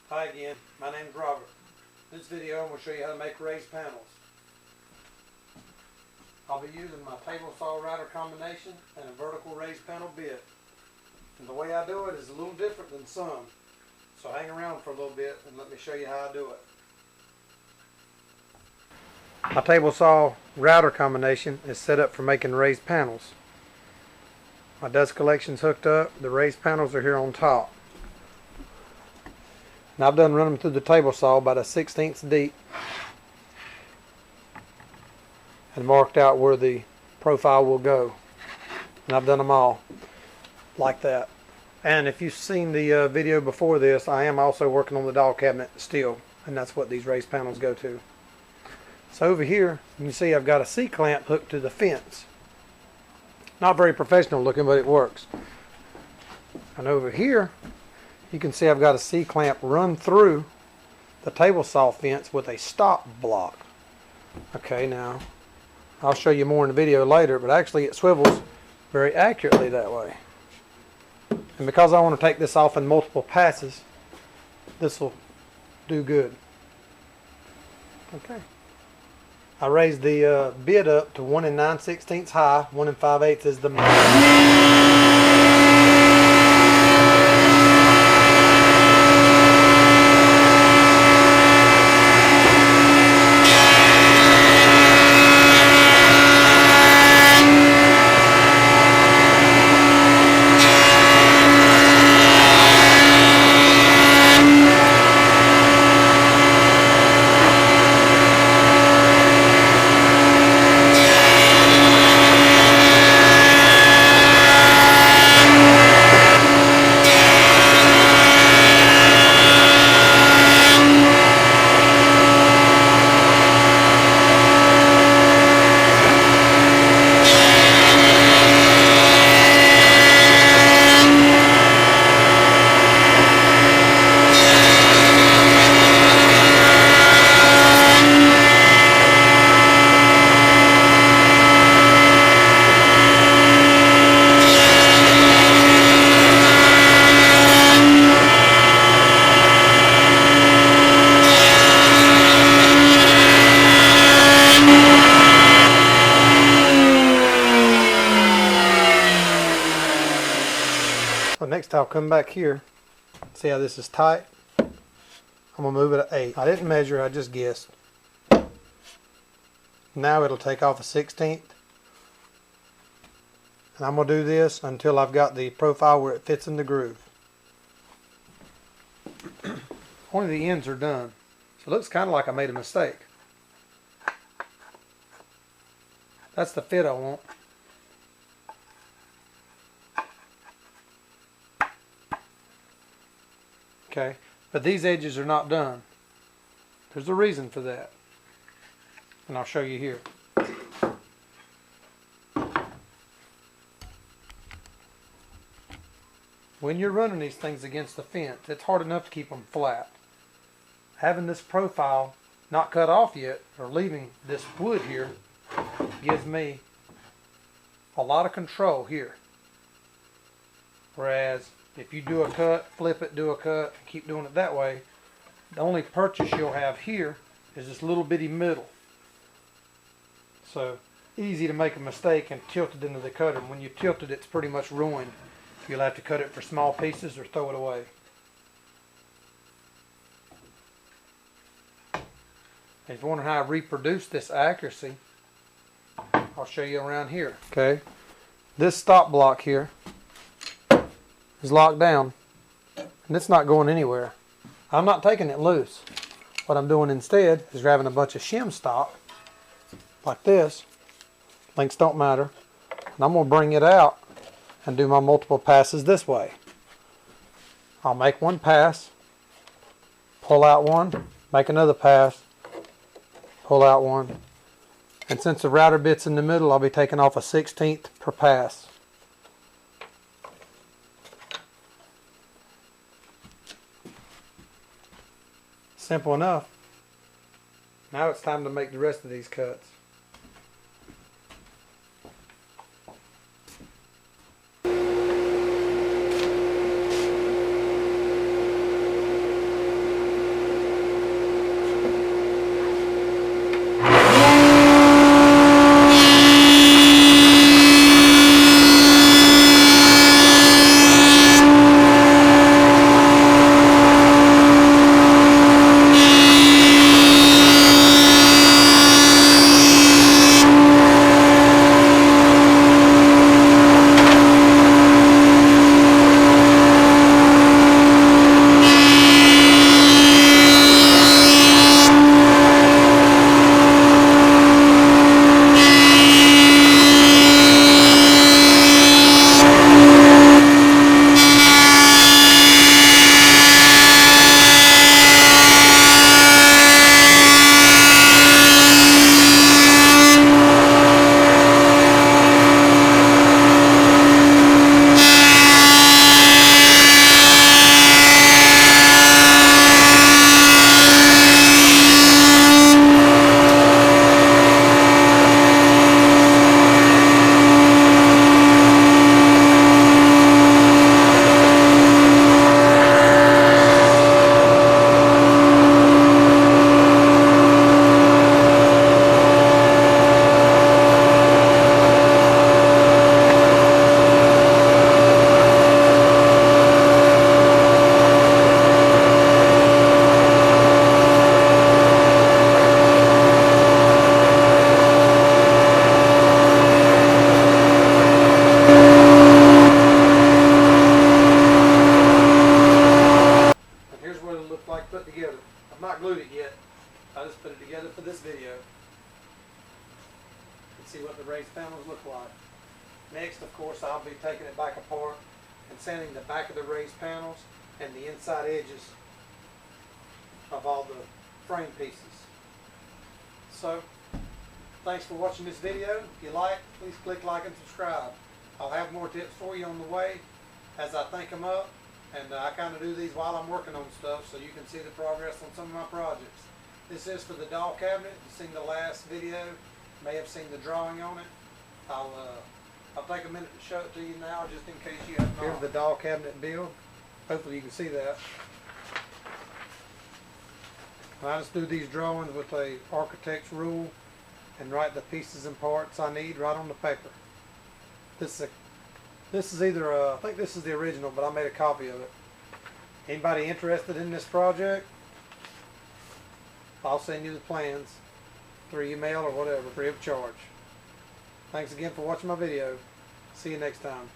Hi again, my name is Robert. In this video I'm going to show you how to make raised panels. I'll be using my table saw router combination and a vertical raised panel bit. And the way I do it is a little different than some. So hang around for a little bit and let me show you how I do it. My table saw router combination is set up for making raised panels. My dust collection's hooked up, the raised panels are here on top. And I've done run them through the table saw about a 1/16 deep and marked out where the profile will go. And I've done them all like that. And if you've seen the video before this, I am also working on the doll cabinet still, and that's what these raised panels go to. So over here you can see I've got a C-clamp hooked to the fence. Not very professional looking, but it works. And over here you can see I've got a C-clamp run through the table saw fence with a stop block. Okay, now I'll show you more in the video later, but actually it swivels very accurately that way. And because I want to take this off in multiple passes, this will do good. Okay. I raised the bit up to 1 9/16 high, 1 5/8 is the max. So next I'll come back here, see how this is tight. I'm going to move it to 8. I didn't measure, I just guessed. Now it'll take off a 1/16. And I'm going to do this until I've got the profile where it fits in the groove. Only the ends are done. So it looks kind of like I made a mistake. That's the fit I want. Okay, but these edges are not done. There's a reason for that, and I'll show you here. When you're running these things against the fence, it's hard enough to keep them flat. Having this profile not cut off yet, or leaving this wood here, gives me a lot of control here. Whereas if you do a cut, flip it, do a cut, keep doing it that way, the only purchase you'll have here is this little bitty middle. So easy to make a mistake and tilt it into the cutter. When you tilt it, it's pretty much ruined. You'll have to cut it for small pieces or throw it away. If you wonder how I reproduce this accuracy, I'll show you around here. Okay, this stop block here is locked down and it's not going anywhere. I'm not taking it loose. What I'm doing instead is grabbing a bunch of shim stock like this. Lengths don't matter. And I'm going to bring it out and do my multiple passes this way. I'll make one pass, pull out one, make another pass, pull out one. And since the router bit's in the middle, I'll be taking off a 1/16 per pass. Simple enough. Now it's time to make the rest of these cuts. video. You can see what the raised panels look like. Next, of course, I'll be taking it back apart and sanding the back of the raised panels and the inside edges of all the frame pieces. So, thanks for watching this video. If you like, please click like and subscribe. I'll have more tips for you on the way as I think them up, and I kind of do these while I'm working on stuff so you can see the progress on some of my projects. This is for the doll cabinet. You've seen the last video, may have seen the drawing on it. I'll take a minute to show it to you now just in case you have not. Here's the doll cabinet build. Hopefully you can see that. I just do these drawings with a architect's rule and write the pieces and parts I need right on the paper. This is either I think this is the original, but I made a copy of it. Anybody interested in this project, I'll send you the plans through email or whatever, free of charge. Thanks again for watching my video. See you next time.